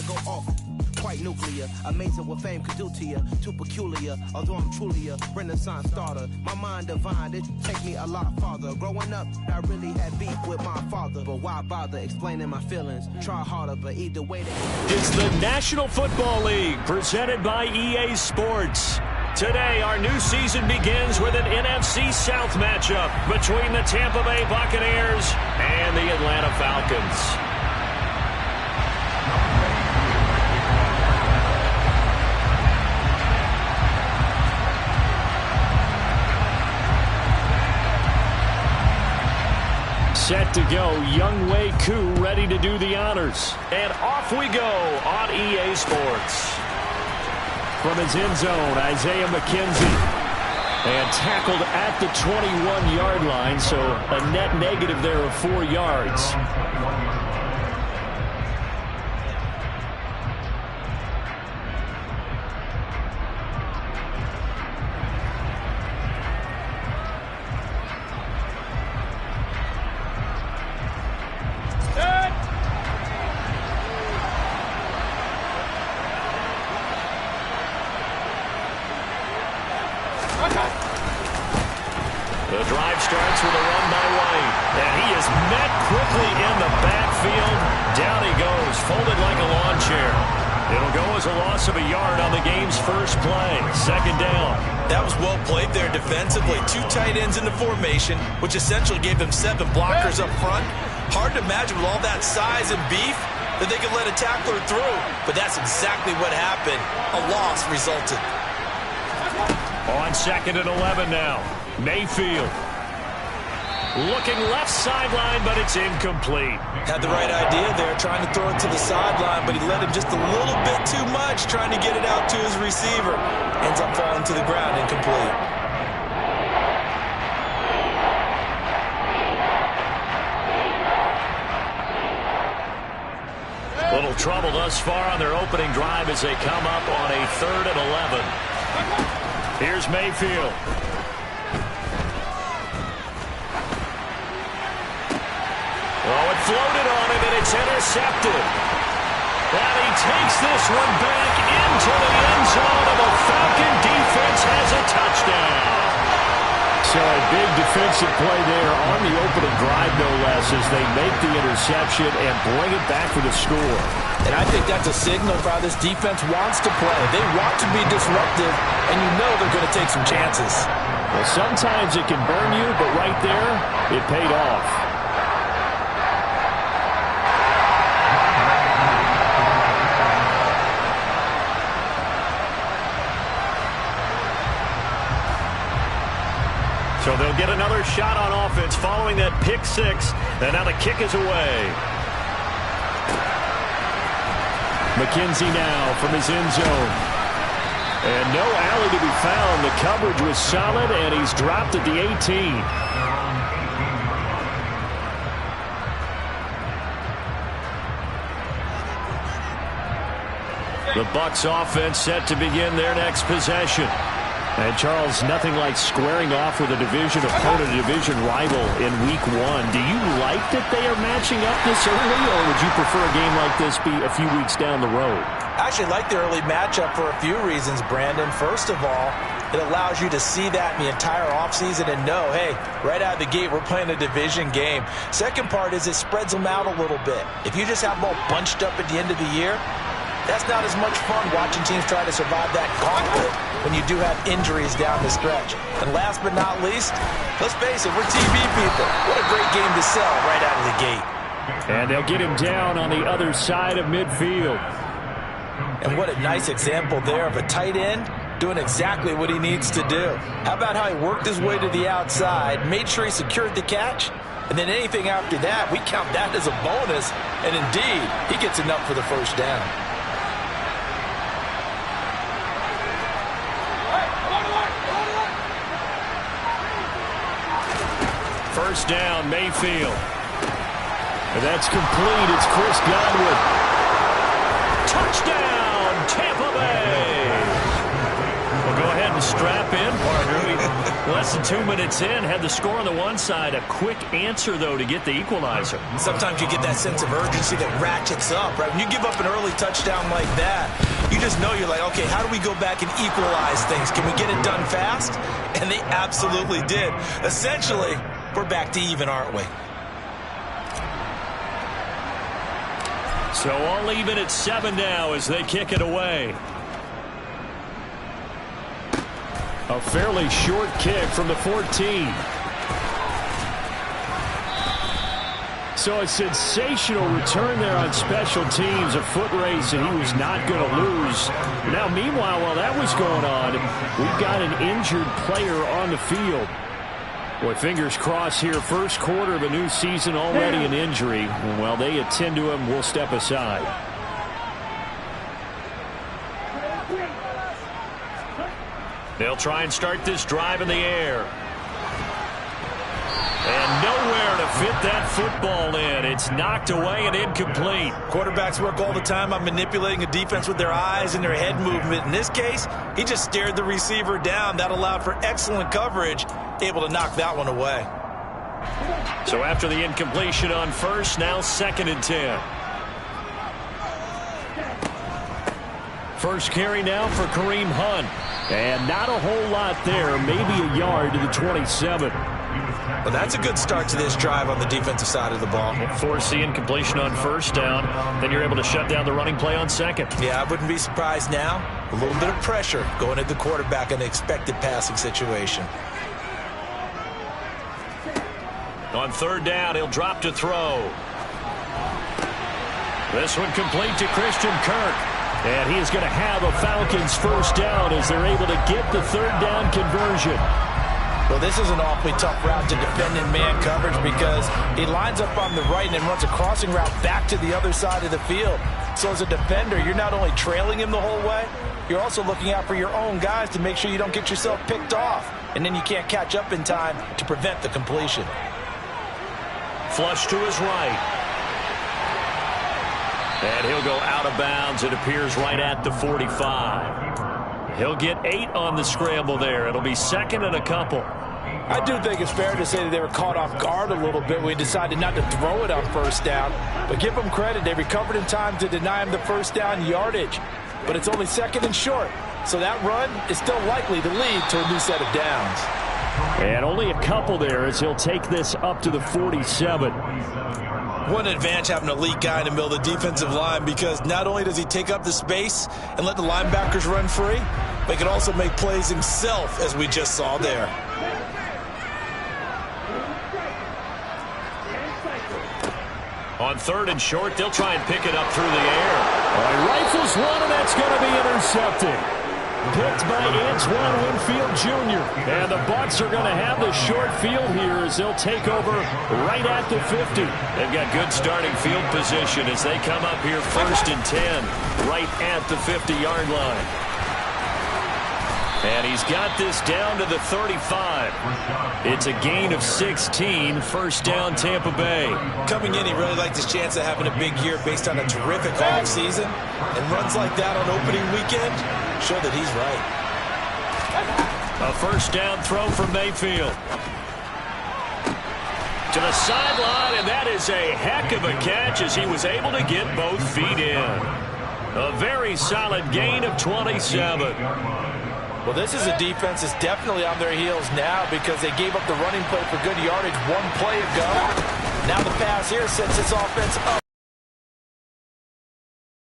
go off. Quite nuclear, amazing what fame could do to you. Too peculiar, although I'm truly a renaissance starter. My mind divine, it take me a lot farther. Growing up, I really had beef with my father. But why bother explaining my feelings? Try harder, but either way It's the National Football League, presented by EA Sports. Today, our new season begins with an NFC South matchup between the Tampa Bay Buccaneers and the Atlanta Falcons. Set to go, Young Wei Koo ready to do the honors. And off we go on EA Sports. From his end zone, Isaiah McKenzie. And tackled at the 21-yard line, so a net negative there of 4 yards. The drive starts with a run by White, and he is met quickly in the backfield. Down he goes, folded like a lawn chair. It'll go as a loss of a yard on the game's first play. Second down. That was well played there defensively. 2 tight ends in the formation, which essentially gave them 7 blockers up front. Hard to imagine with all that size and beef that they could let a tackler through, but that's exactly what happened. A loss resulted. On 2nd and 11 now. Mayfield. Looking left sideline, but it's incomplete. Had the right idea there, trying to throw it to the sideline, but he let him just a little bit too much, trying to get it out to his receiver. Ends up falling to the ground, incomplete. Little trouble thus far on their opening drive as they come up on a 3rd and 11. Here's Mayfield. Oh, it floated on him, and it's intercepted. And he takes this one back into the end zone, and the Falcon defense has a touchdown. So a big defensive play there on the opening drive, no less, as they make the interception and bring it back for the score. And I think that's a signal for how this defense wants to play. They want to be disruptive, and you know they're going to take some chances. Well, sometimes it can burn you, but right there, it paid off. So they'll get another shot on offense following that pick 6. And now the kick is away. McKenzie now from his end zone. And no alley to be found. The coverage was solid, and he's dropped at the 18. The Bucs offense set to begin their next possession. And, Charles, nothing like squaring off with a division opponent, a division rival in Week 1. Do you like that they are matching up this early, or would you prefer a game like this be a few weeks down the road? I actually like the early matchup for a few reasons, Brandon. First of all, it allows you to see that in the entire offseason and know, hey, right out of the gate, we're playing a division game. Second part is it spreads them out a little bit. If you just have them all bunched up at the end of the year, that's not as much fun watching teams try to survive that gauntlet when you do have injuries down the stretch. And last but not least, let's face it, we're TV people. What a great game to sell right out of the gate. And they'll get him down on the other side of midfield. And what a nice example there of a tight end doing exactly what he needs to do. How about how he worked his way to the outside, made sure he secured the catch, and then anything after that, we count that as a bonus. And indeed, he gets enough for the first down. First down, Mayfield. And that's complete. It's Chris Godwin. Touchdown, Tampa Bay. Well, go ahead and strap in, partner. Less than 2 minutes in, had the score on the one side. A quick answer, though, to get the equalizer. Sometimes you get that sense of urgency that ratchets up, right? When you give up an early touchdown like that, you just know you're like, okay, how do we go back and equalize things? Can we get it done fast? And they absolutely did. Essentially, we're back to even, aren't we? So all even at 7 now as they kick it away. A fairly short kick from the 14. So a sensational return there on special teams. A foot race that he was not going to lose. Now, meanwhile, while that was going on, we've got an injured player on the field. Boy, fingers crossed here. First quarter of a new season, already an injury. And while they attend to him, we'll step aside. They'll try and start this drive in the air. And nowhere to fit that football in. It's knocked away and incomplete. Quarterbacks work all the time on manipulating a defense with their eyes and their head movement. In this case, he just stared the receiver down. That allowed for excellent coverage, able to knock that one away. So after the incompletion on first, now 2nd and 10. First carry now for Kareem Hunt. And not a whole lot there, maybe a yard to the 27. Well, that's a good start to this drive on the defensive side of the ball. Force the incompletion on first down. Then you're able to shut down the running play on second. Yeah, I wouldn't be surprised now. A little bit of pressure going at the quarterback in an expected passing situation. On 3rd down, he'll drop to throw. This one complete to Christian Kirk. And he is going to have a Falcons first down as they're able to get the 3rd down conversion. Well, this is an awfully tough route to defend in man coverage because he lines up on the right and then runs a crossing route back to the other side of the field. So as a defender, you're not only trailing him the whole way, you're also looking out for your own guys to make sure you don't get yourself picked off. And then you can't catch up in time to prevent the completion. Flush to his right. And he'll go out of bounds. It appears right at the 45. He'll get 8 on the scramble there. It'll be 2nd and a couple. I do think it's fair to say that they were caught off guard a little bit when he decided not to throw it on first down. But give them credit. They recovered in time to deny him the first down yardage. But it's only 2nd and short. So that run is still likely to lead to a new set of downs. And only a couple there as he'll take this up to the 47. What an advantage having an elite guy in the middle of the defensive line because not only does he take up the space and let the linebackers run free, but he can also make plays himself, as we just saw there. On 3rd and short, they'll try and pick it up through the air. He rifles one, and that's going to be intercepted. Picked by Antoine Winfield Jr. And the Bucs are going to have the short field here as they'll take over right at the 50. They've got good starting field position as they come up here 1st and 10 right at the 50-yard line. And he's got this down to the 35. It's a gain of 16, first down Tampa Bay. Coming in, he really liked his chance of having a big year based on a terrific offseason. And runs like that on opening weekend show that he's right. A first down throw from Mayfield. To the sideline, and that is a heck of a catch as he was able to get both feet in. A very solid gain of 27. Well, this is a defense that's definitely on their heels now because they gave up the running play for good yardage one play ago. Now the pass here sets this offense up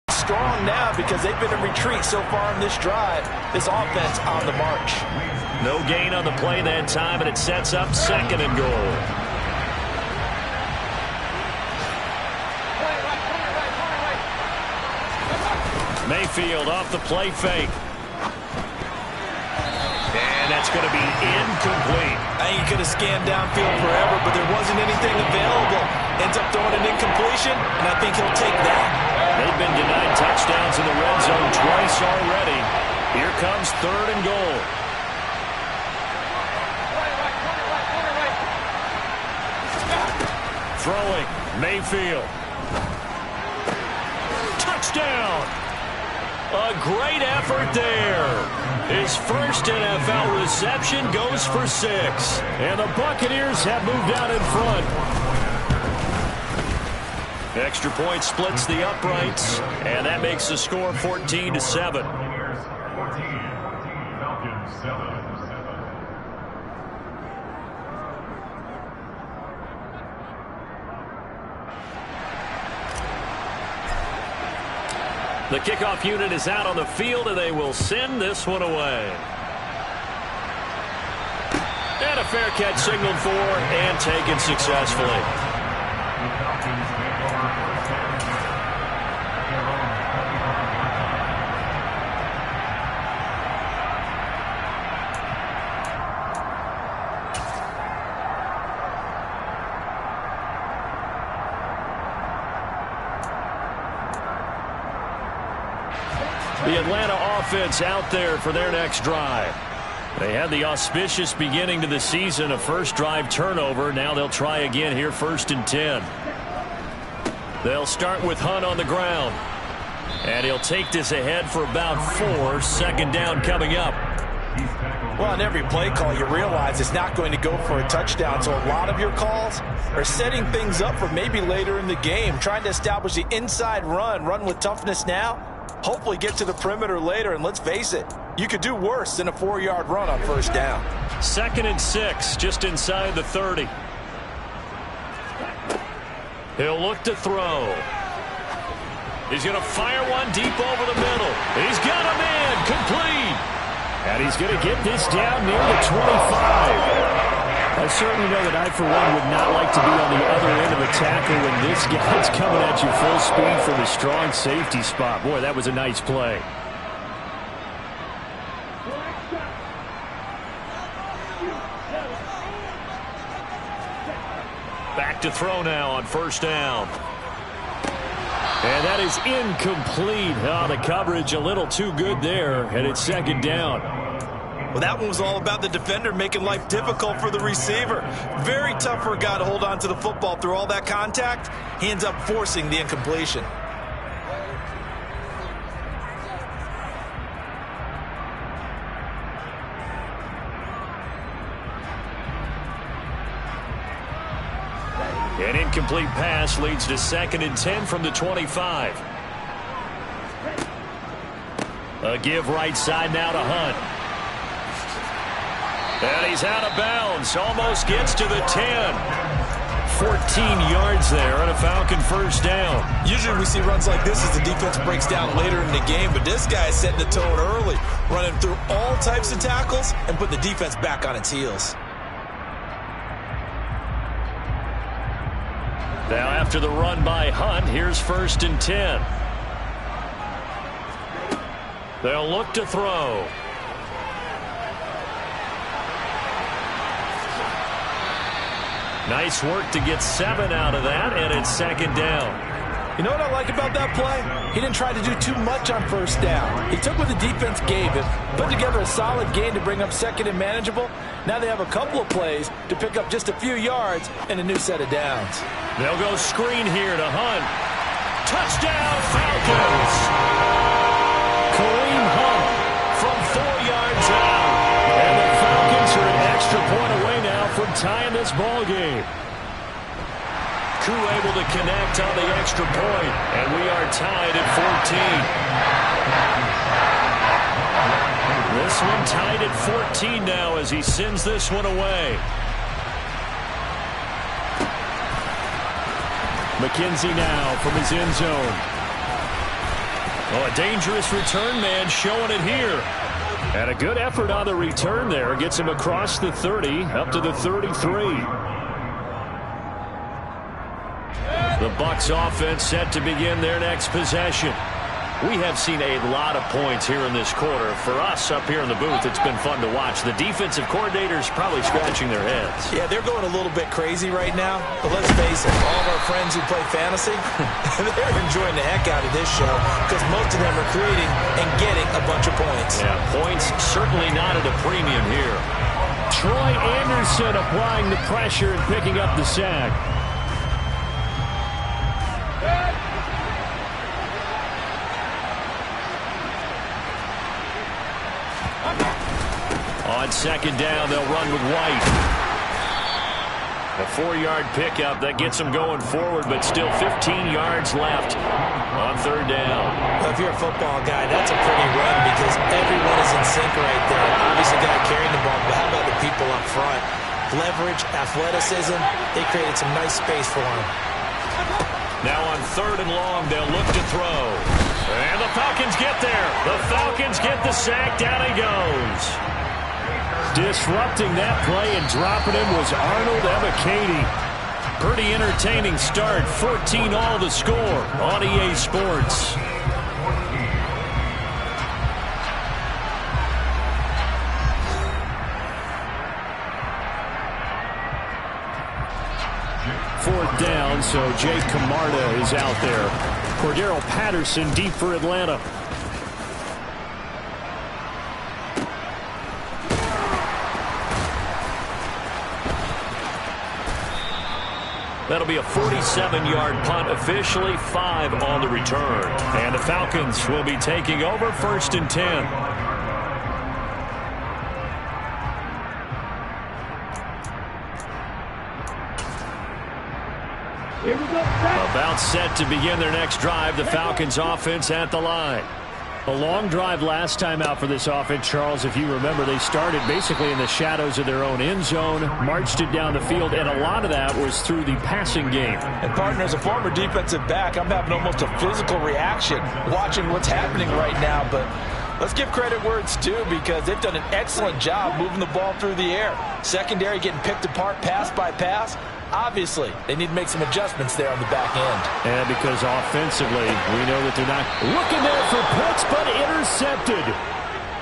strong now because they've been in retreat so far in this drive. This offense on the march. No gain on the play that time, and it sets up 2nd and goal. Mayfield off the play fake. And that's going to be incomplete. I think he could have scanned downfield forever, but there wasn't anything available. Ends up throwing an incompletion, and I think he'll take that. They've been denied touchdowns in the red zone twice already. Here comes 3rd and goal. Throwing, Mayfield. Touchdown! A great effort there. His first NFL reception goes for 6. And the Buccaneers have moved out in front. Extra point splits the uprights, and that makes the score 14-7. The kickoff unit is out on the field, and they will send this one away. And a fair catch signaled for and taken successfully. The Atlanta offense out there for their next drive. They had the auspicious beginning to the season, a first drive turnover. Now they'll try again here, 1st and 10. They'll start with Hunt on the ground. And he'll take this ahead for about 4. 2nd down coming up. Well, on every play call, you realize it's not going to go for a touchdown. So a lot of your calls are setting things up for maybe later in the game, trying to establish the inside run with toughness now. Hopefully get to the perimeter later, and let's face it, you could do worse than a 4-yard run on 1st down. 2nd and 6, just inside the 30. He'll look to throw. He's going to fire one deep over the middle. He's got a man, complete. And he's going to get this down near the 25. I certainly know that I, for one, would not like to be on the other end of a tackle when this guy's coming at you full speed from a strong safety spot. Boy, that was a nice play. Back to throw now on 1st down. And that is incomplete. Oh, the coverage a little too good there, and it's 2nd down. Well, that one was all about the defender making life difficult for the receiver. Very tough for a guy to hold on to the football through all that contact. He ends up forcing the incompletion. An incomplete pass leads to 2nd and 10 from the 25. A give right side now to Hunt. And he's out of bounds. Almost gets to the 10. 14 yards there on a Falcon 1st down. Usually we see runs like this as the defense breaks down later in the game, but this guy is setting the tone early, running through all types of tackles and putting the defense back on its heels. Now after the run by Hunt, here's 1st and 10. They'll look to throw. Nice work to get 7 out of that, and it's 2nd down. You know what I like about that play? He didn't try to do too much on 1st down. He took what the defense gave him, put together a solid gain to bring up 2nd and manageable. Now they have a couple of plays to pick up just a few yards and a new set of downs. They'll go screen here to Hunt. Touchdown, Falcons! Kareem Hunt from 4 yards out. And the Falcons are an extra point away now from tying this ball game. Koo able to connect on the extra point, and we are tied at 14. This one tied at 14 now as he sends this one away. McKenzie now from his end zone. Oh, a dangerous return man showing it here. And a good effort on the return there. Gets him across the 30, up to the 33. The Bucs offense set to begin their next possession. We have seen a lot of points here in this quarter. For us up here in the booth, it's been fun to watch. The defensive coordinators probably scratching their heads. Yeah, they're going a little bit crazy right now. But let's face it, all of our friends who play fantasy, they're enjoying the heck out of this show because most of them are creating and getting a bunch of points. Yeah, points certainly not at a premium here. Troy Anderson applying the pressure and picking up the sack. On second down, they'll run with White. A 4-yard pickup that gets them going forward, but still 15 yards left on third down. Well, if you're a football guy, that's a pretty run because everyone is in sync right there. Obviously, guy carrying the ball, but how about the people up front? Leverage, athleticism, they created some nice space for him. Now on third and long, they'll look to throw. And the Falcons get there. The Falcons get the sack. Down he goes. Disrupting that play and dropping him was Arnold Ebiketie. Pretty entertaining start. 14-all the score on EA Sports. Fourth down, so Jake Camarda is out there. Cordero Patterson deep for Atlanta. That'll be a 47-yard punt, officially 5 on the return. And the Falcons will be taking over 1st and 10. About set to begin their next drive, the Falcons offense at the line. A long drive last time out for this offense, Charles. If you remember, they started basically in the shadows of their own end zone, marched it down the field, and a lot of that was through the passing game. And, partner, as a former defensive back, I'm having almost a physical reaction watching what's happening right now. But let's give credit where it's due because they've done an excellent job moving the ball through the air. Secondary getting picked apart pass by pass. Obviously, they need to make some adjustments there on the back end. And because offensively, we know that they're not looking there for Pitts, but intercepted.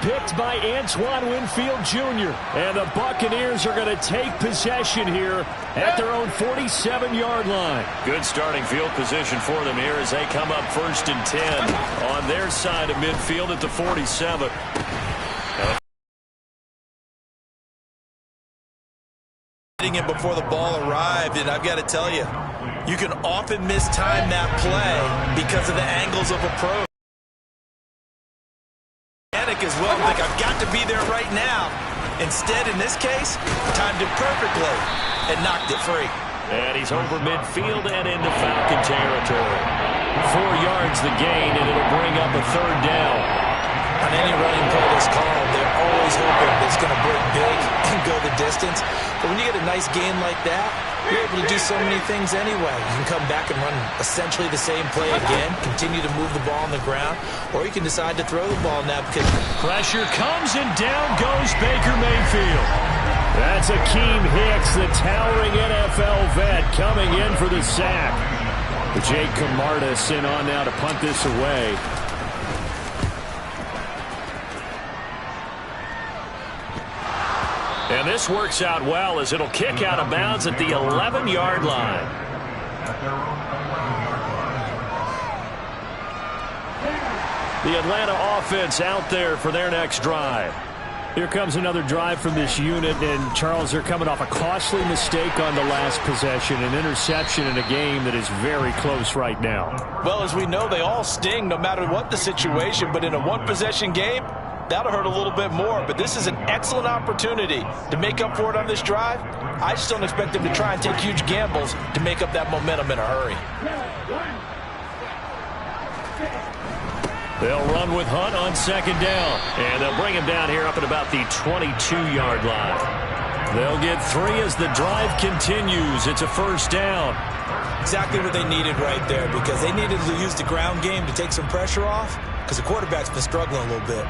Picked by Antoine Winfield Jr. And the Buccaneers are going to take possession here at their own 47-yard line. Good starting field position for them here as they come up 1st and 10 on their side of midfield at the 47. Him before the ball arrived, and I've got to tell you, you can often mistime that play because of the angles of approach. Panic as well, think I've got to be there right now. Instead, in this case, timed it perfectly and knocked it free. And he's over midfield and into Falcon territory. 4 yards the gain, and it'll bring up a third down. On any running play that's called, they're always hoping it's going to break big and go the distance. But when you get a nice gain like that, you're able to do so many things anyway. You can come back and run essentially the same play again, continue to move the ball on the ground, or you can decide to throw the ball now because pressure comes and down goes Baker Mayfield. That's Akeem Hicks, the towering NFL vet, coming in for the sack. Jake Camarda sent on now to punt this away. And this works out well as it'll kick out of bounds at the 11-yard line. The Atlanta offense out there for their next drive. Here comes another drive from this unit, and Charles, they're coming off a costly mistake on the last possession, an interception in a game that is very close right now. Well, as we know, they all sting no matter what the situation, but in a one-possession game, that'll hurt a little bit more, but this is an excellent opportunity to make up for it on this drive. I just don't expect them to try and take huge gambles to make up that momentum in a hurry. They'll run with Hunt on second down, and they'll bring him down here up at about the 22-yard line. They'll get 3 as the drive continues. It's a first down. Exactly what they needed right there because they needed to use the ground game to take some pressure off because the quarterback's been struggling a little bit.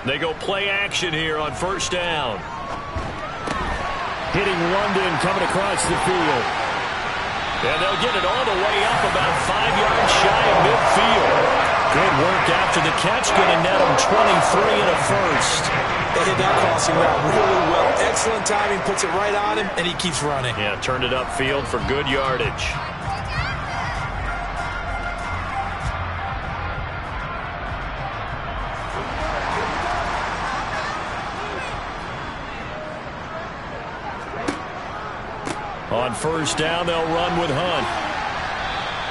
They go play action here on first down. Hitting London coming across the field. And they'll get it all the way up about 5 yards shy of midfield. Good work after the catch. Going to net them 23 and a first. They hit that crossing route really well. Excellent timing. Puts it right on him, and he keeps running. Yeah, turned it upfield for good yardage. On first down, they'll run with Hunt.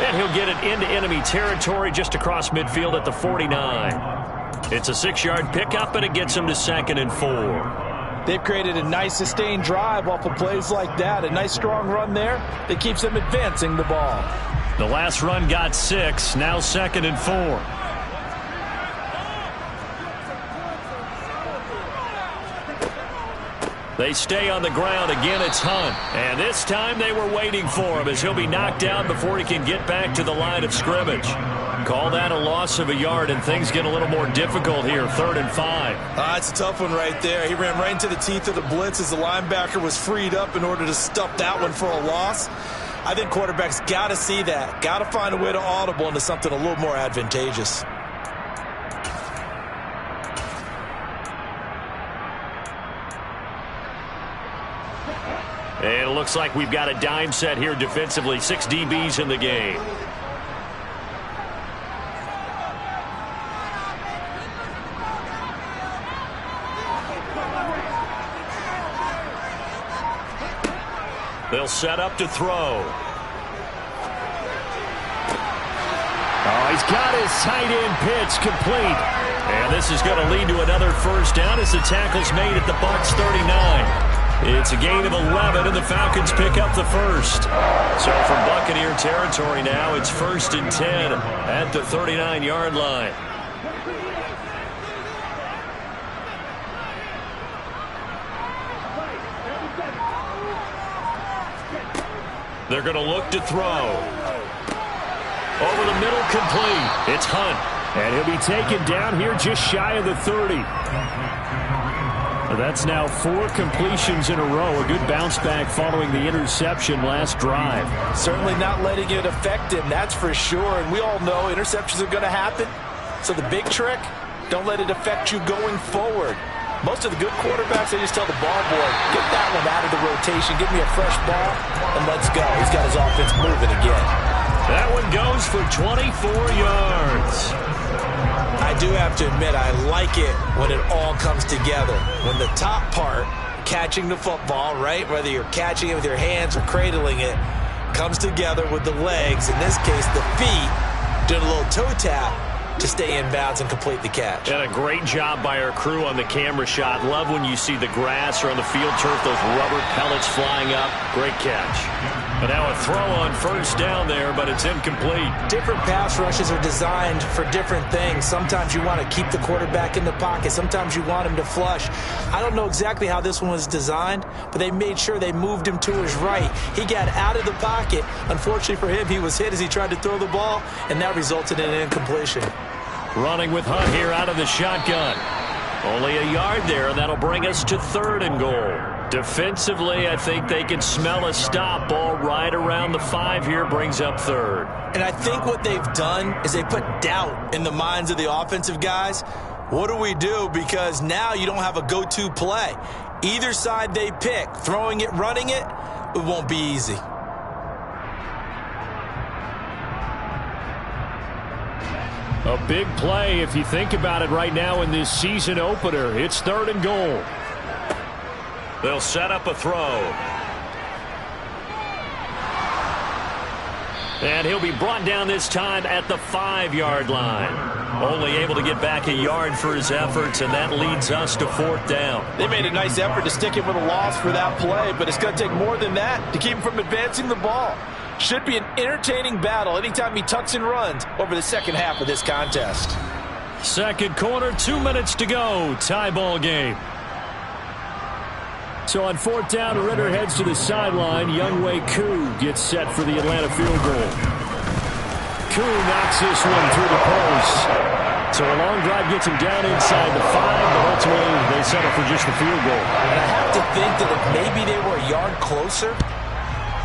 And he'll get it into enemy territory just across midfield at the 49. It's a 6-yard pickup, and it gets him to 2nd and 4. They've created a nice sustained drive off of plays like that. A nice strong run there that keeps them advancing the ball. The last run got 6, now 2nd and 4. They stay on the ground. Again, it's Hunt. And this time they were waiting for him as he'll be knocked down before he can get back to the line of scrimmage. Call that a loss of a yard, and things get a little more difficult here, 3rd and 5. It's a tough one right there. He ran right into the teeth of the blitz as the linebacker was freed up in order to stuff that one for a loss. I think quarterbacks got to see that. Got to find a way to audible into something a little more advantageous. And it looks like we've got a dime set here defensively. 6 DBs in the game. They'll set up to throw. Oh, he's got his tight end pitch complete. And this is going to lead to another first down as the tackle's made at the Bucs 39. It's a gain of 11, and the Falcons pick up the first. So from Buccaneer territory now, it's 1st and 10 at the 39-yard line. They're going to look to throw. Over the middle, complete. It's Hunt. And he'll be taken down here just shy of the 30. That's now 4 completions in a row. A good bounce back following the interception last drive. Certainly not letting it affect him, that's for sure. And we all know interceptions are going to happen. So the big trick, don't let it affect you going forward. Most of the good quarterbacks, they just tell the ball boy, get that one out of the rotation, give me a fresh ball, and let's go. He's got his offense moving again. That one goes for 24 yards. I do have to admit, I like it when it all comes together. When the top part, catching the football, right, whether you're catching it with your hands or cradling it, comes together with the legs, in this case the feet, doing a little toe tap to stay in bounds and complete the catch. And a great job by our crew on the camera shot. Love when you see the grass or on the field turf, those rubber pellets flying up. Great catch. But now a throw on first down there, but it's incomplete. Different pass rushes are designed for different things. Sometimes you want to keep the quarterback in the pocket. Sometimes you want him to flush. I don't know exactly how this one was designed, but they made sure they moved him to his right. He got out of the pocket. Unfortunately for him, he was hit as he tried to throw the ball, and that resulted in an incompletion. Running with Hunt here out of the shotgun. Only a yard there, and that'll bring us to 3rd and goal. Defensively, I think they can smell a stop. Ball right around the 5 here, brings up 3rd. And I think what they've done is they put doubt in the minds of the offensive guys. What do we do? Because now you don't have a go-to play. Either side they pick, throwing it, running it, it won't be easy. A big play if you think about it right now in this season opener. It's 3rd and goal. They'll set up a throw. And he'll be brought down this time at the 5-yard line. Only able to get back a yard for his efforts, and that leads us to 4th down. They made a nice effort to stick him with a loss for that play, but it's going to take more than that to keep him from advancing the ball. Should be an entertaining battle anytime he tucks and runs over the second half of this contest. Second quarter, 2 minutes to go. Tie ball game. So on 4th down, Ritter heads to the sideline. Younghoe Koo gets set for the Atlanta field goal. Koo knocks this one through the post. So a long drive gets him down inside the 5, but ultimately they settle for just the field goal. And I have to think that if maybe they were a yard closer,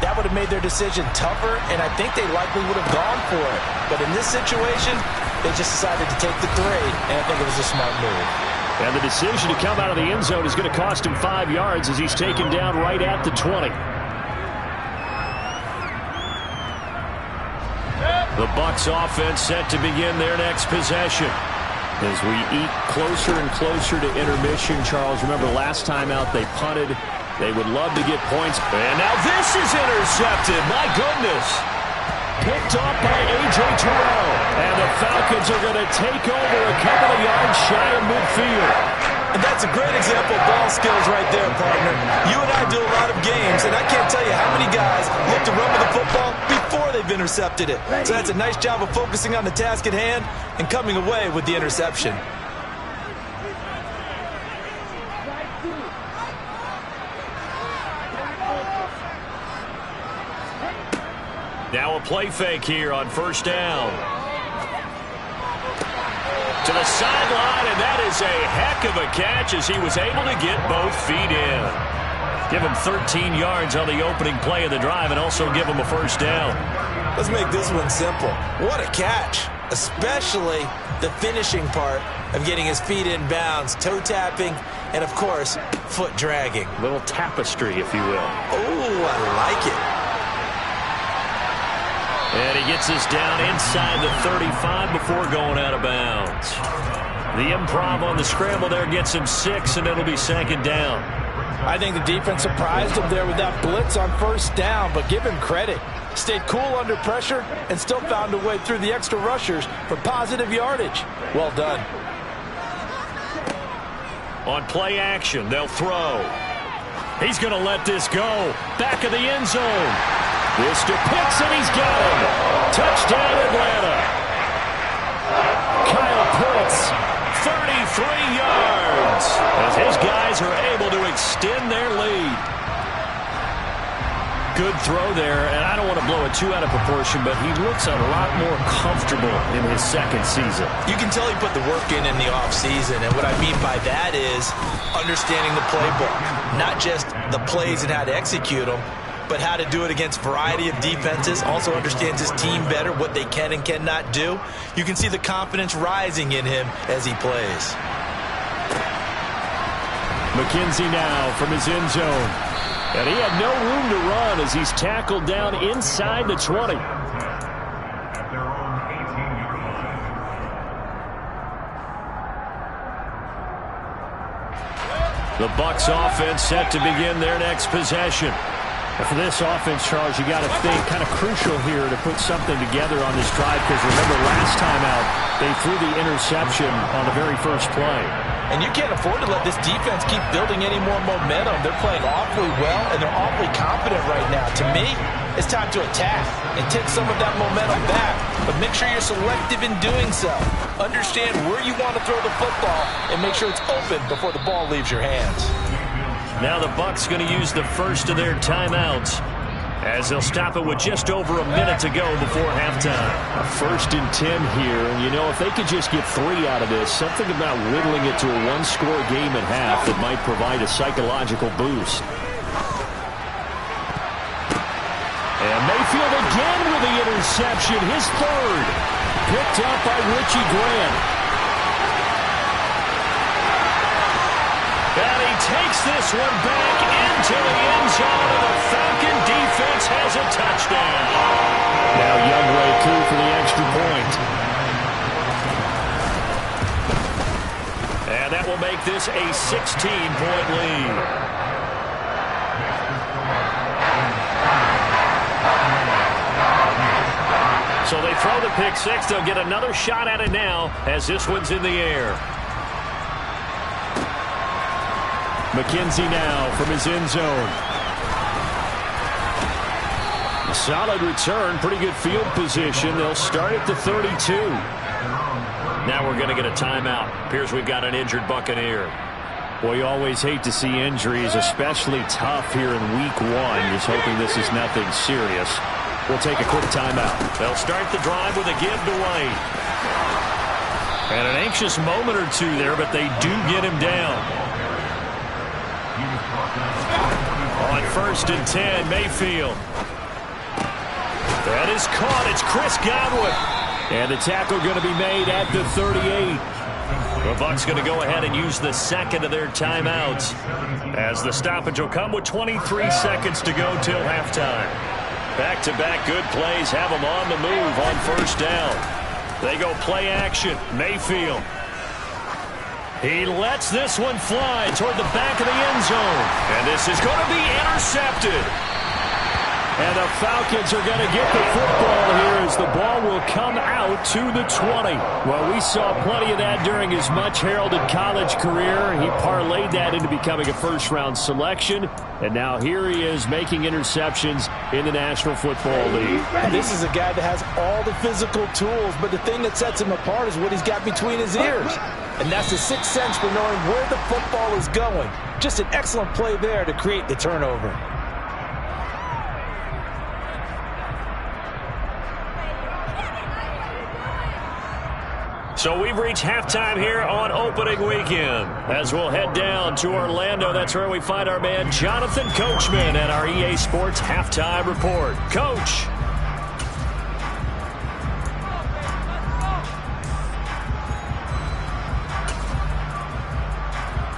that would have made their decision tougher, and I think they likely would have gone for it. But in this situation, they just decided to take the 3, and I think it was a smart move. And the decision to come out of the end zone is going to cost him 5 yards as he's taken down right at the 20. The Bucs offense set to begin their next possession. As we eat closer and closer to intermission, Charles, remember last time out they punted They would love to get points. And now this is intercepted. My goodness. Picked off by A.J. Terrell. And the Falcons are going to take over a couple of yards shy of midfield. And that's a great example of ball skills right there, partner. You and I do a lot of games, and I can't tell you how many guys look to run with the football before they've intercepted it. So that's a nice job of focusing on the task at hand and coming away with the interception. Now a play fake here on first down. To the sideline, and that is a heck of a catch as he was able to get both feet in. Give him 13 yards on the opening play of the drive and also give him a first down. Let's make this one simple. What a catch, especially the finishing part of getting his feet in bounds, toe tapping, and of course, foot dragging. Little tapestry, if you will. Oh, I like it. And he gets us down inside the 35 before going out of bounds. The improv on the scramble there gets him 6, and it'll be second down. I think the defense surprised him there with that blitz on first down, but give him credit. Stayed cool under pressure and still found a way through the extra rushers for positive yardage. Well done. On play action, they'll throw. He's going to let this go. Back of the end zone. This to Pitts, and he's got him. Touchdown, Atlanta. Kyle Pitts, 33 yards, as his guys are able to extend their lead. Good throw there, and I don't want to blow it too out of proportion, but he looks a lot more comfortable in his second season. You can tell he put the work in the offseason, and what I mean by that is understanding the playbook, not just the plays and how to execute them, but how to do it against a variety of defenses. Also understands his team better, what they can and cannot do. You can see the confidence rising in him as he plays. McKenzie now from his end zone. And he had no room to run as he's tackled down inside the 20. The Bucs offense set to begin their next possession. And for this offense, Charles, you got to think kind of crucial here to put something together on this drive, because remember last time out they threw the interception on the very first play. And you can't afford to let this defense keep building any more momentum. They're playing awfully well, and they're awfully confident right now. To me, it's time to attack and take some of that momentum back. But make sure you're selective in doing so. Understand where you want to throw the football and make sure it's open before the ball leaves your hands. Now the Bucs going to use the first of their timeouts as they'll stop it with just over a minute to go before halftime. A 1st and 10 here, and you know, if they could just get 3 out of this, something about whittling it to a one-score game at half that might provide a psychological boost. And Mayfield again with the interception, his 3rd. Picked up by Richie Grant. And he takes this one back into the end zone, and the Falcon defense has a touchdown. Now Youngway through for the extra point. And that will make this a 16-point lead. So they throw the pick 6. They'll get another shot at it now as this one's in the air. McKenzie now from his end zone. A solid return, pretty good field position. They'll start at the 32. Now we're going to get a timeout. Appears we've got an injured Buccaneer. Well, you always hate to see injuries, especially tough here in week 1. Just hoping this is nothing serious. We'll take a quick timeout. They'll start the drive with a give to White. And an anxious moment or two there, but they do get him down. On 1st and 10, Mayfield. That is caught. It's Chris Godwin. And the tackle going to be made at the 38. The Bucs going to go ahead and use the second of their timeouts as the stoppage will come with 23 seconds to go till halftime. Back-to-back good plays have them on the move on 1st down. They go play action. Mayfield. He lets this one fly toward the back of the end zone. And this is going to be intercepted. And the Falcons are going to get the football here as the ball will come out to the 20. Well, we saw plenty of that during his much-heralded college career. He parlayed that into becoming a first-round selection. And now here he is making interceptions in the National Football League. And this is a guy that has all the physical tools, but the thing that sets him apart is what he's got between his ears. And that's the sixth sense for knowing where the football is going. Just an excellent play there to create the turnover. So we've reached halftime here on opening weekend. As we'll head down to Orlando, that's where we find our man Jonathan Coachman at our EA Sports Halftime Report. Coach.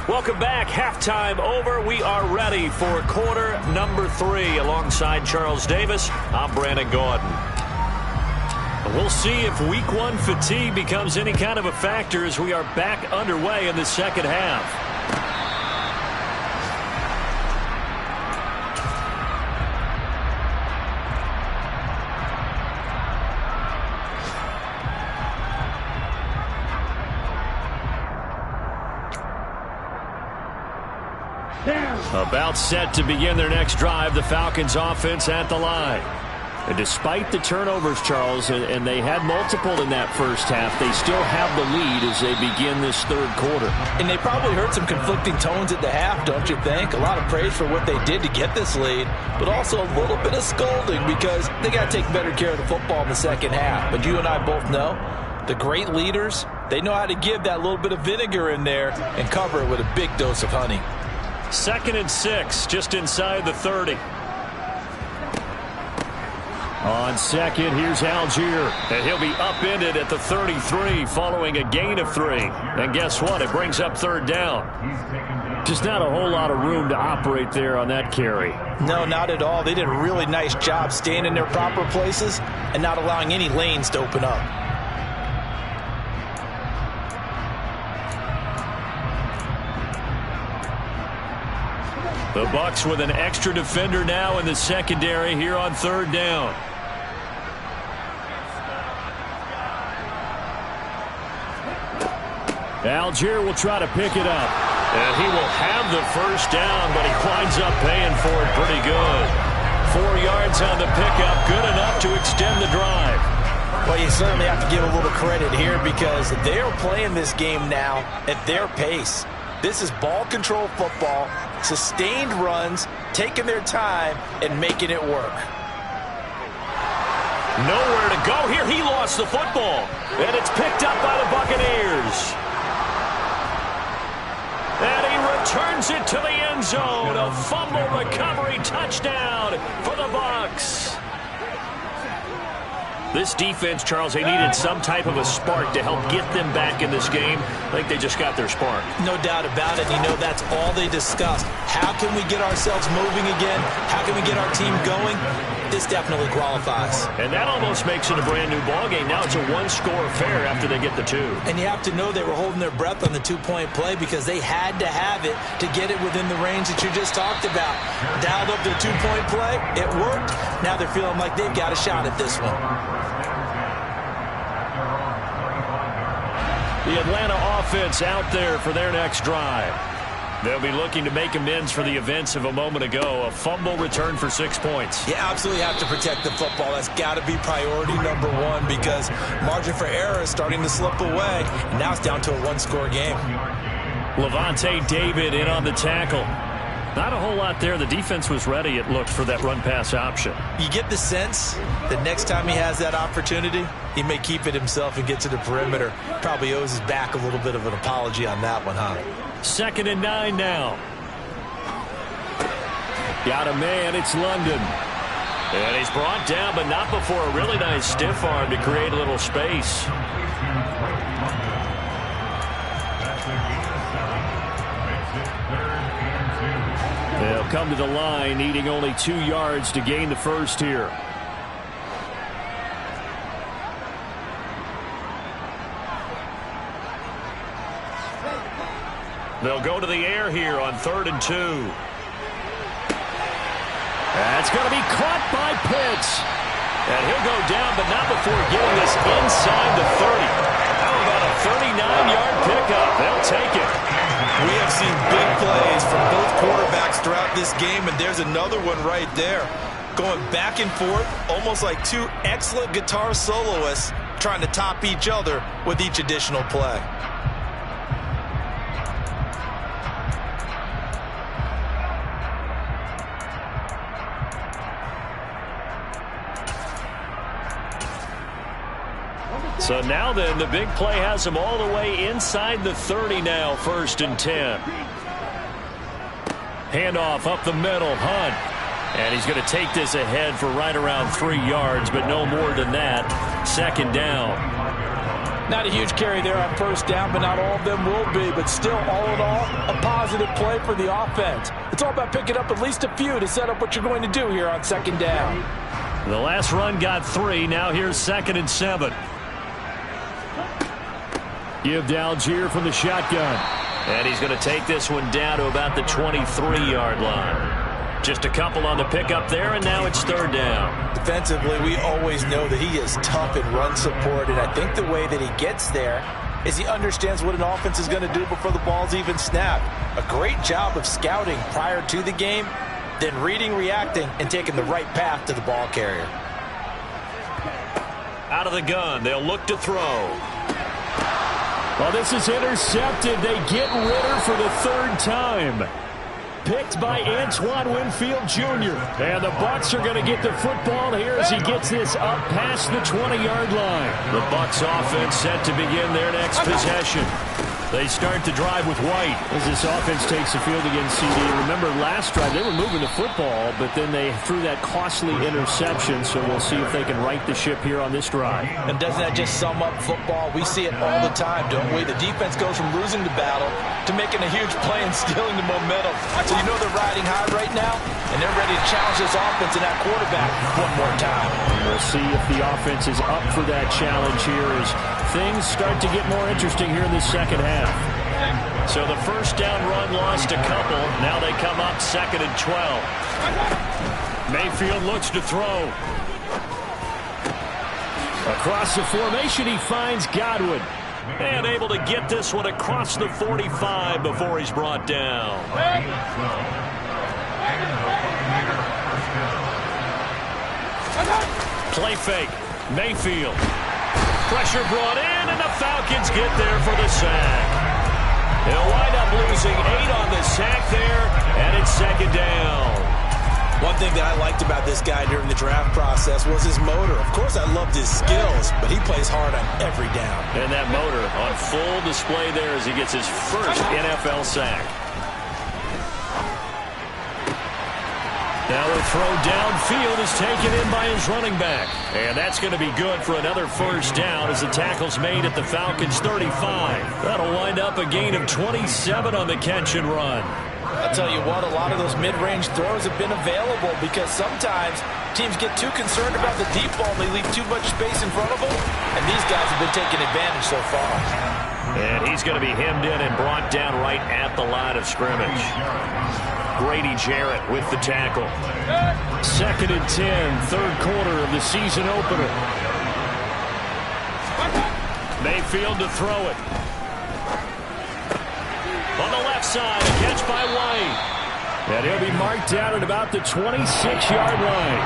Welcome back. Halftime over. We are ready for quarter number 3. Alongside Charles Davis, I'm Brandon Gordon. We'll see if week 1 fatigue becomes any kind of a factor as we are back underway in the second half. About set to begin their next drive, the Falcons offense at the line. And despite the turnovers, Charles, and they had multiple in that first half, they still have the lead as they begin this third quarter. And they probably heard some conflicting tones at the half, don't you think? A lot of praise for what they did to get this lead, but also a little bit of scolding because they got to take better care of the football in the second half. But you and I both know the great leaders, they know how to give that little bit of vinegar in there and cover it with a big dose of honey. 2nd and 6, just inside the 30. On second, here's Algier, and he'll be upended at the 33 following a gain of 3. And guess what? It brings up third down. Just not a whole lot of room to operate there on that carry. No, not at all. They did a really nice job staying in their proper places and not allowing any lanes to open up. The Bucs with an extra defender now in the secondary here on third down. Algier will try to pick it up. And he will have the first down, but he winds up paying for it pretty good. 4 yards on the pickup, good enough to extend the drive. Well, you certainly have to give a little credit here because they're playing this game now at their pace. This is ball control football, sustained runs, taking their time, and making it work. Nowhere to go here. He lost the football, and it's picked up by the Buccaneers. And he returns it to the end zone. A fumble recovery touchdown for the Bucs. This defense, Charles, they needed some type of a spark to help get them back in this game. I think they just got their spark. No doubt about it. You know, that's all they discussed. How can we get ourselves moving again? How can we get our team going? This definitely qualifies. And that almost makes it a brand-new ballgame. Now it's a one-score affair after they get the 2. And you have to know they were holding their breath on the 2-point play because they had to have it to get it within the range that you just talked about. Dialed up their 2-point play. It worked. Now they're feeling like they've got a shot at this one. The Atlanta offense out there for their next drive. They'll be looking to make amends for the events of a moment ago. A fumble return for 6 points. You absolutely have to protect the football. That's got to be priority number 1 because margin for error is starting to slip away. And now it's down to a 1-score game. Levante David in on the tackle. Not a whole lot there. The defense was ready, it looked, for that run-pass option. You get the sense that next time he has that opportunity, he may keep it himself and get to the perimeter. Probably owes his back a little bit of an apology on that one, huh? 2nd and 9 now. Got a man, it's London. And he's brought down, but not before a really nice stiff arm to create a little space. They'll come to the line, needing only 2 yards to gain the first here. They'll go to the air here on 3rd and 2. That's going to be caught by Pitts. And he'll go down, but not before getting this inside the 30. How about a 39-yard pickup? They'll take it. We have seen big plays from both quarterbacks throughout this game, and there's another one right there. Going back and forth, almost like two excellent guitar soloists trying to top each other with each additional play. So now then, the big play has him all the way inside the 30 now, 1st and 10. Handoff up the middle, Hunt. And he's going to take this ahead for right around 3 yards, but no more than that. 2nd down. Not a huge carry there on 1st down, but not all of them will be. But still, all in all, a positive play for the offense. It's all about picking up at least a few to set up what you're going to do here on 2nd down. The last run got 3. Now here's 2nd and 7. Give to Algier from the shotgun. And he's going to take this one down to about the 23-yard line. Just a couple on the pickup there, and now it's 3rd down. Defensively, we always know that he is tough in run support, and I think the way that he gets there is he understands what an offense is going to do before the ball's even snapped. A great job of scouting prior to the game, then reading, reacting, and taking the right path to the ball carrier. Out of the gun, they'll look to throw. Well, this is intercepted. They get Ritter for the 3rd time. Picked by Antoine Winfield Jr. And the Bucs are going to get the football here as he gets this up past the 20-yard line. The Bucs offense set to begin their next possession. They start to drive with White. As this offense takes the field against CD. Remember last drive they were moving the football, but then they threw that costly interception, so we'll see if they can right the ship here on this drive. And doesn't that just sum up football? We see it all the time, don't we? The defense goes from losing the battle to making a huge play and stealing the momentum. So you know they're riding high right now, and they're ready to challenge this offense and that quarterback one more time. And we'll see if the offense is up for that challenge here as things start to get more interesting here in the second half. So the 1st down run lost a couple. Now they come up 2nd and 12. Mayfield looks to throw. Across the formation, he finds Godwin. And able to get this one across the 45 before he's brought down. Play fake. Mayfield. Pressure brought in, and the Falcons get there for the sack. They'll wind up losing 8 on the sack there, and it's 2nd down. One thing that I liked about this guy during the draft process was his motor. Of course, I loved his skills, but he plays hard on every down. And that motor on full display there as he gets his first NFL sack. Now the throw downfield is taken in by his running back. And that's going to be good for another 1st down as the tackle's made at the Falcons' 35. That'll wind up a gain of 27 on the catch and run. I'll tell you what, a lot of those mid-range throws have been available because sometimes teams get too concerned about the deep ball. They leave too much space in front of them, and these guys have been taking advantage so far. And he's going to be hemmed in and brought down right at the line of scrimmage. Grady Jarrett with the tackle. 2nd and 10, 3rd quarter of the season opener. Mayfield to throw it. On the left side, a catch by White. And he'll be marked down at about the 26-yard line.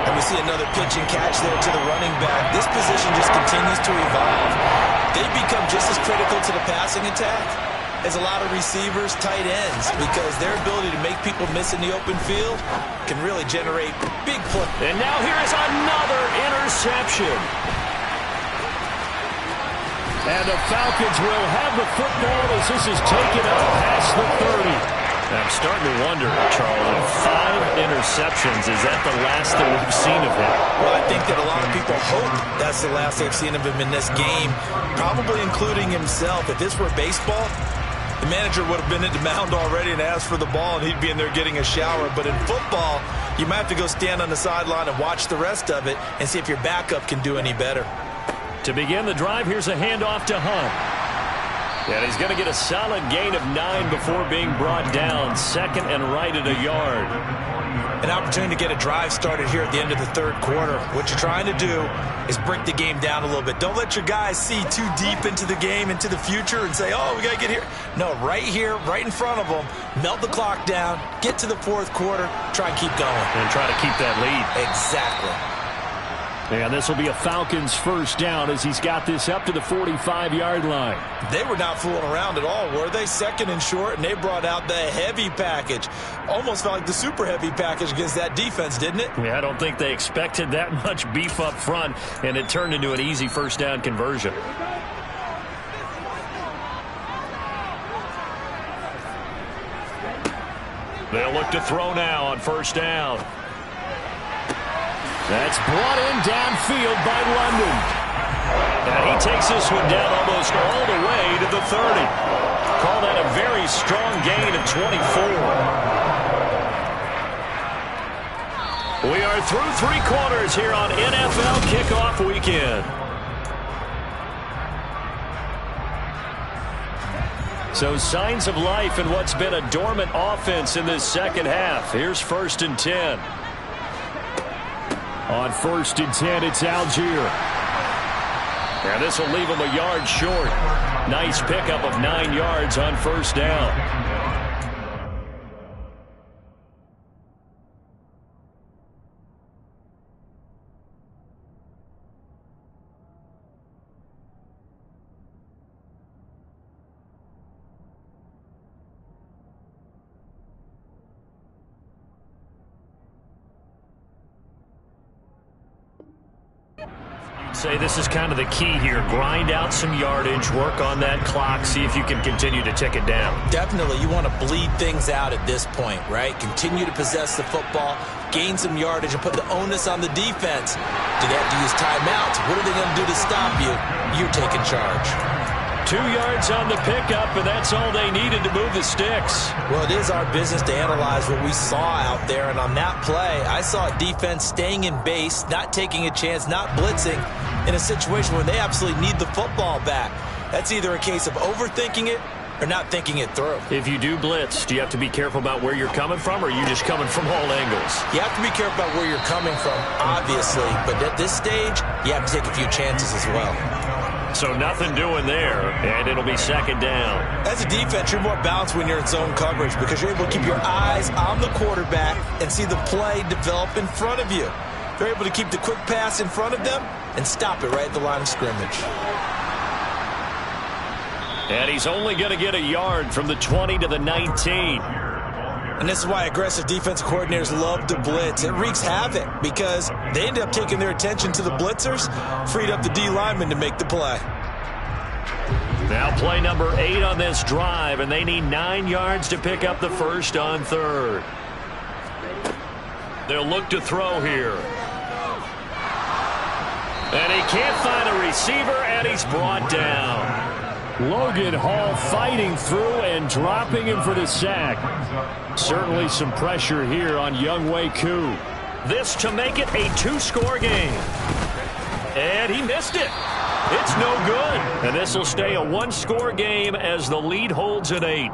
And we see another pitch and catch there to the running back. This position just continues to evolve. They become just as critical to the passing attack as a lot of receivers, tight ends, because their ability to make people miss in the open field can really generate big plays. And now here is another interception. And the Falcons will have the football as this is taken up past the 30. I'm starting to wonder, Charlie, 5 interceptions, is that the last that we've seen of him? Well, I think that a lot of people hope that's the last they've seen of him in this game, probably including himself. If this were baseball, the manager would have been at the mound already and asked for the ball, and he'd be in there getting a shower. But in football, you might have to go stand on the sideline and watch the rest of it and see if your backup can do any better. To begin the drive, here's a handoff to Hunt. And he's going to get a solid gain of 9 before being brought down. Second and right at a yard. An opportunity to get a drive started here at the end of the third quarter. What you're trying to do is break the game down a little bit. Don't let your guys see too deep into the game, into the future, and say, oh, we got to get here. No, right here, right in front of them, melt the clock down, get to the fourth quarter, try and keep going. And try to keep that lead. Exactly. And this will be a Falcons first down as he's got this up to the 45-yard line. They were not fooling around at all, were they? Second and short, and they brought out the heavy package. Almost felt like the super heavy package against that defense, didn't it? Yeah, I don't think they expected that much beef up front, and it turned into an easy first down conversion. They'll look to throw now on first down. That's brought in downfield by London. And he takes this one down almost all the way to the 30. Call that a very strong gain of 24. We are through 3 quarters here on NFL Kickoff Weekend. So signs of life in what's been a dormant offense in this second half. Here's first and 10. On first and 10, it's Algier. And this will leave him a yard short. Nice pickup of 9 yards on first down. Say this is kind of the key here. Grind out some yardage, work on that clock, see if you can continue to tick it down. Definitely. You want to bleed things out at this point, right? Continue to possess the football, gain some yardage, and put the onus on the defense. Do they have to use timeouts? What are they going to do to stop you? You're taking charge. 2 yards on the pickup, and that's all they needed to move the sticks. Well, it is our business to analyze what we saw out there, and on that play, I saw a defense staying in base, not taking a chance, not blitzing, in a situation where they absolutely need the football back. That's either a case of overthinking it or not thinking it through. If you do blitz, do you have to be careful about where you're coming from, or are you just coming from all angles? You have to be careful about where you're coming from, obviously, but at this stage, you have to take a few chances as well. So nothing doing there, and it'll be second down. As a defense, you're more balanced when you're in zone coverage because you're able to keep your eyes on the quarterback and see the play develop in front of you. They're able to keep the quick pass in front of them and stop it right at the line of scrimmage. And he's only going to get a yard from the 20 to the 19. And this is why aggressive defense coordinators love to blitz. It wreaks havoc because they end up taking their attention to the blitzers, freed up the D lineman to make the play. Now play number 8 on this drive, and they need 9 yards to pick up the first on third. They'll look to throw here. And he can't find a receiver, and he's brought down. Logan Hall fighting through and dropping him for the sack. Certainly some pressure here on Younghoe Koo. This to make it a 2-score game. And he missed it. It's no good. And this will stay a 1-score game as the lead holds at 8.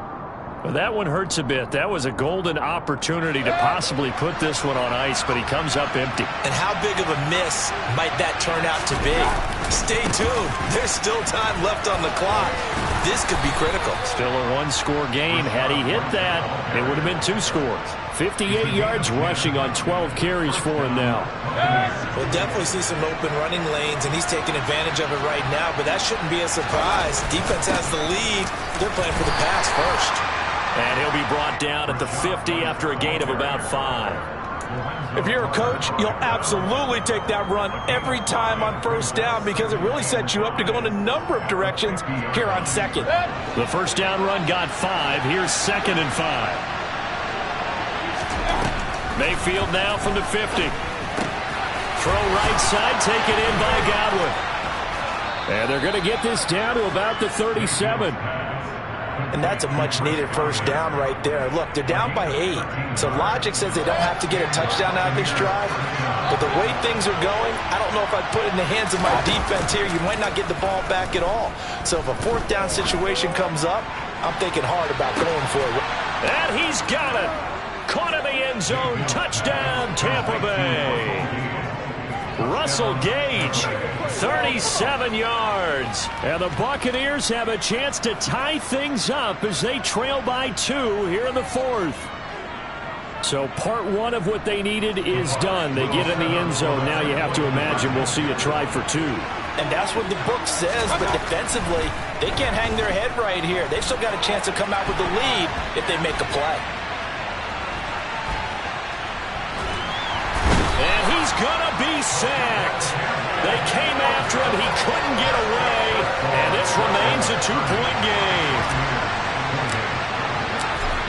But that one hurts a bit. That was a golden opportunity to possibly put this one on ice, but he comes up empty. And how big of a miss might that turn out to be? Stay tuned. There's still time left on the clock. This could be critical. Still a 1-score game. Had he hit that, it would have been 2 scores. 58 yards rushing on 12 carries for him now. We'll definitely see some open running lanes, and he's taking advantage of it right now, but that shouldn't be a surprise. Defense has the lead. They're playing for the pass first. And he'll be brought down at the 50 after a gain of about 5. If you're a coach, you'll absolutely take that run every time on first down because it really sets you up to go in a number of directions here on second. The first down run got 5. Here's second and 5. Mayfield now from the 50. Throw right side, taken in by Godwin. And they're going to get this down to about the 37. And that's a much-needed first down right there. Look, they're down by 8. So logic says they don't have to get a touchdown out of this drive. But the way things are going, I don't know if I'd put it in the hands of my defense here. You might not get the ball back at all. So if a fourth down situation comes up, I'm thinking hard about going for it. And he's got it. Caught in the end zone. Touchdown, Tampa Bay. Russell Gage, 37 yards. And the Buccaneers have a chance to tie things up as they trail by 2 here in the fourth. So part one of what they needed is done. They get in the end zone. Now you have to imagine we'll see a try for 2. And that's what the book says, but defensively, they can't hang their head right here. They've still got a chance to come out with the lead if they make a play. And he's gonna be sacked. They came after him. He couldn't get away. And this remains a 2-point game.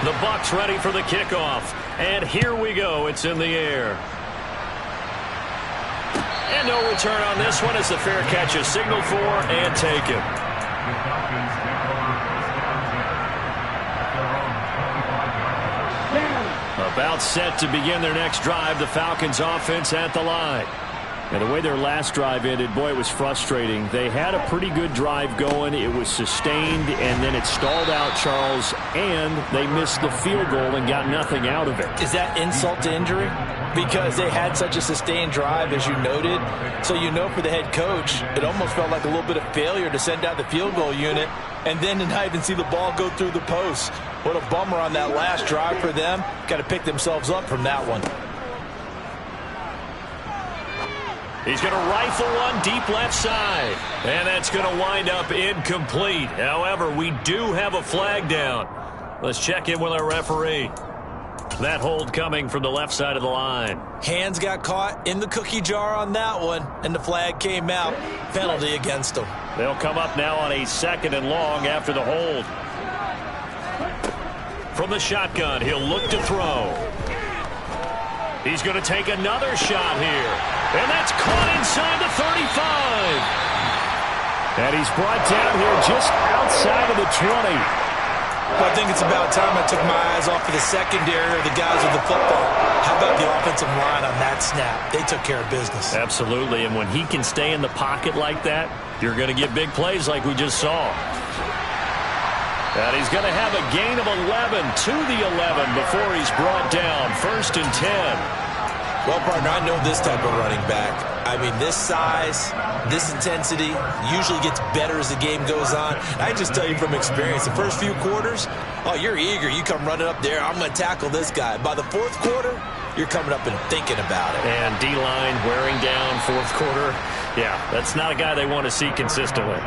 The Bucs ready for the kickoff. And here we go. It's in the air. And no return on this one as the fair catch is signaled for and taken. About set to begin their next drive, the Falcons offense at the line. And the way their last drive ended, boy, it was frustrating. They had a pretty good drive going. It was sustained, and then it stalled out, Charles, and they missed the field goal and got nothing out of it. Is that insult to injury? Because they had such a sustained drive, as you noted. So you know for the head coach, it almost felt like a little bit of failure to send out the field goal unit and then to not even see the ball go through the post. What a bummer on that last drive for them. Got to pick themselves up from that one. He's going to rifle one deep left side. And that's going to wind up incomplete. However, we do have a flag down. Let's check in with our referee. That hold coming from the left side of the line. Hands got caught in the cookie jar on that one, and the flag came out. Penalty against them. They'll come up now on a 2nd and long after the hold. From the shotgun, he'll look to throw. He's going to take another shot here. And that's caught inside the 35. And he's brought down here just outside of the 20. Well, I think it's about time I took my eyes off of the secondary or the guys with the football. How about the offensive line on that snap? They took care of business. Absolutely, and when he can stay in the pocket like that, you're going to get big plays like we just saw. And he's going to have a gain of 11 to the 11 before he's brought down. 1st and 10. Well, partner, I know this type of running back. I mean, this size, this intensity usually gets better as the game goes on. I can just tell you from experience, the first few quarters, oh, you're eager. You come running up there, I'm going to tackle this guy. By the 4th quarter, you're coming up and thinking about it. And D-line wearing down 4th quarter. Yeah, that's not a guy they want to see consistently.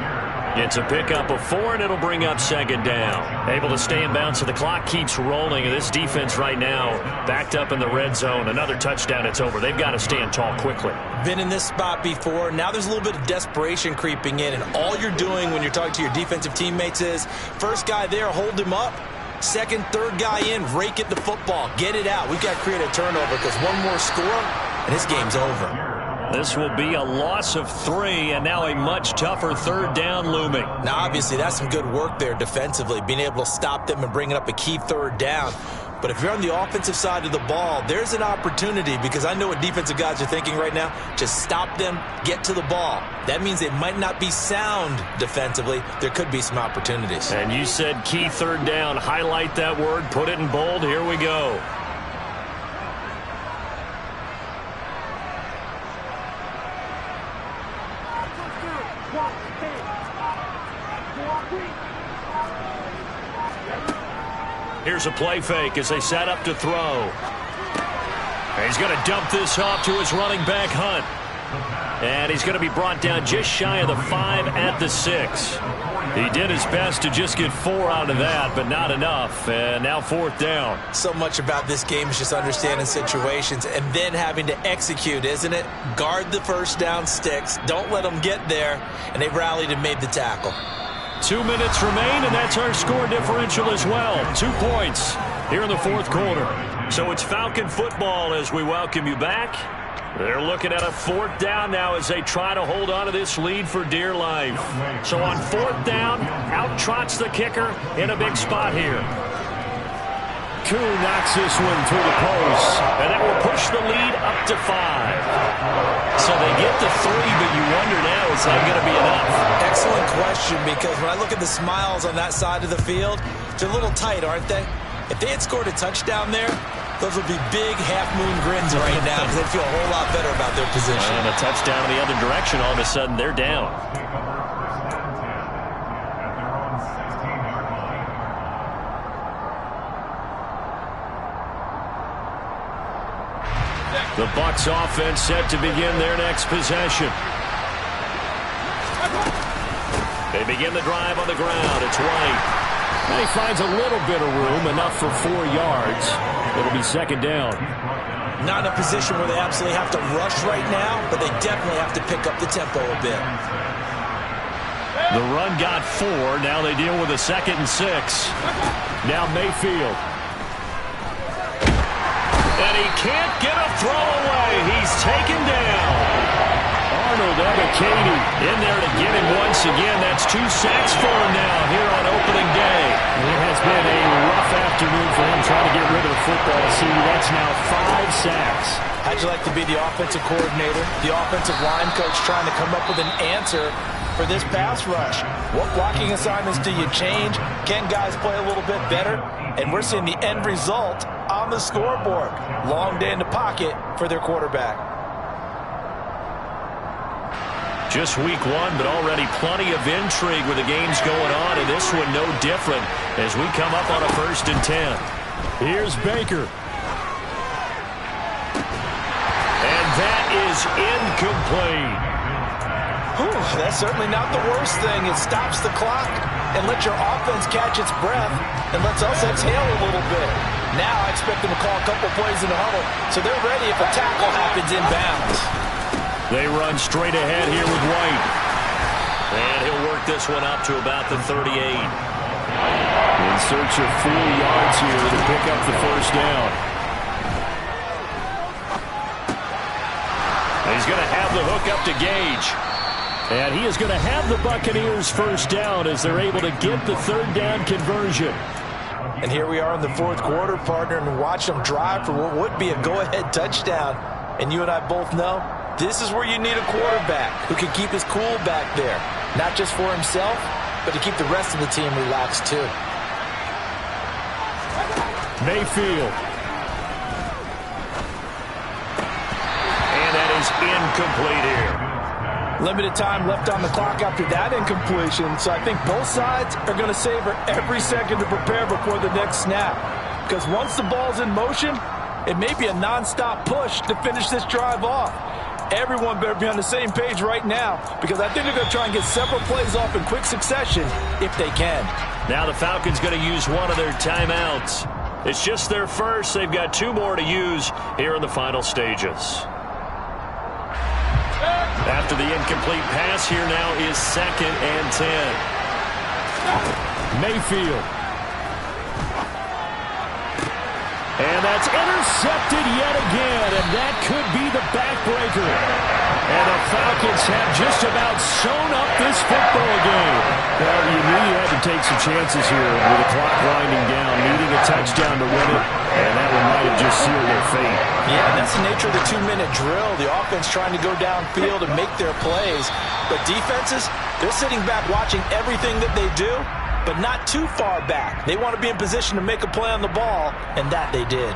It's a pickup of 4, and it'll bring up 2nd down. Able to stay in bounds, so the clock keeps rolling. And this defense right now backed up in the red zone. Another touchdown, it's over. They've got to stand tall quickly. Been in this spot before. Now there's a little bit of desperation creeping in. And all you're doing when you're talking to your defensive teammates is, first guy there, hold him up. 2nd, 3rd guy in, rake at the football. Get it out. We've got to create a turnover because one more score, and this game's over. This will be a loss of 3, and now a much tougher 3rd down looming. Now, obviously, that's some good work there defensively, being able to stop them and bringing up a key 3rd down. But if you're on the offensive side of the ball, there's an opportunity because I know what defensive guys are thinking right now. Just stop them, get to the ball. That means they might not be sound defensively. There could be some opportunities. And you said key 3rd down. Highlight that word. Put it in bold. Here we go. Here's a play fake as they set up to throw. And he's going to dump this off to his running back, Hunt. And he's going to be brought down just shy of the 5 at the 6. He did his best to just get 4 out of that, but not enough. And now 4th down. So much about this game is just understanding situations and then having to execute, isn't it? Guard the first down sticks. Don't let them get there. And they rallied and made the tackle. 2 minutes remain, and that's our score differential as well. 2 points here in the 4th quarter. So it's Falcon football as we welcome you back. They're looking at a 4th down now as they try to hold on to this lead for dear life. So on 4th down, out trots the kicker in a big spot here. Koo knocks this one through the post, and that will push the lead up to 5. So they get to 3, but you wonder now, is that going to be enough? Excellent question, because when I look at the smiles on that side of the field, they're a little tight, aren't they? If they had scored a touchdown there, those would be big half-moon grins right now because they'd feel a whole lot better about their position. And a touchdown in the other direction, all of a sudden they're down. The Bucs offense set to begin their next possession. They begin the drive on the ground. It's White. And he finds a little bit of room, enough for 4 yards. It'll be 2nd down. Not in a position where they absolutely have to rush right now, but they definitely have to pick up the tempo a bit. The run got 4. Now they deal with a 2nd and 6. Now Mayfield. And he can't get a throw away. He's taken down. Arnold Ebiketie in there to get him once again. That's 2 sacks for him now here on opening day. It has been a rough afternoon for him trying to get rid of the football. See, that's now 5 sacks. How'd you like to be the offensive coordinator, the offensive line coach trying to come up with an answer for this pass rush? What blocking assignments do you change? Can guys play a little bit better? And we're seeing the end result on the scoreboard. Long day in the pocket for their quarterback. Just week 1, but already plenty of intrigue with the games going on, and this one no different as we come up on a 1st and 10. Here's Baker. And that is incomplete. Whew, that's certainly not the worst thing. It stops the clock and lets your offense catch its breath and lets us exhale a little bit. Now I expect them to call a couple plays in the huddle, so they're ready if a tackle happens inbounds. They run straight ahead here with White. And he'll work this one up to about the 38. In search of 4 yards here to pick up the 1st down. And he's going to have the hook up to Gage. And he is going to have the Buccaneers 1st down as they're able to get the 3rd down conversion. And here we are in the 4th quarter, partner, and watch them drive for what would be a go-ahead touchdown. And you and I both know this is where you need a quarterback who can keep his cool back there. Not just for himself, but to keep the rest of the team relaxed too. Mayfield. And that is incomplete here. Limited time left on the clock after that incompletion, so I think both sides are going to savor every second to prepare before the next snap. Because once the ball's in motion, it may be a non-stop push to finish this drive off. Everyone better be on the same page right now, because I think they're going to try and get several plays off in quick succession if they can. Now the Falcons going to use one of their timeouts. It's just their first. They've got 2 more to use here in the final stages. After the incomplete pass, here now is 2nd and 10. Mayfield. And that's intercepted yet again, and that could be the backbreaker. And the Falcons have just about sewn up this football game. Well, you knew you had to take some chances here with the clock winding down, needing a touchdown to win it, and that one might have just sealed their fate. Yeah, that's the nature of the 2-minute drill. The offense trying to go downfield and make their plays. But defenses, they're sitting back watching everything that they do, but not too far back. They want to be in position to make a play on the ball, and that they did.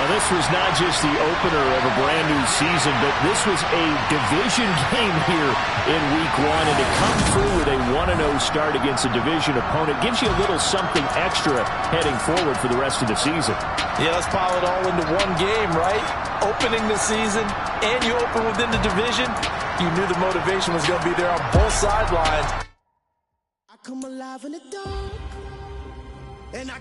This was not just the opener of a brand new season, but this was a division game here in week 1. And to come through with a 1-0 start against a division opponent gives you a little something extra heading forward for the rest of the season. Yeah, let's pile it all into one game, right? Opening the season, and you open within the division. You knew the motivation was going to be there on both sidelines. I come alive in the dark, and I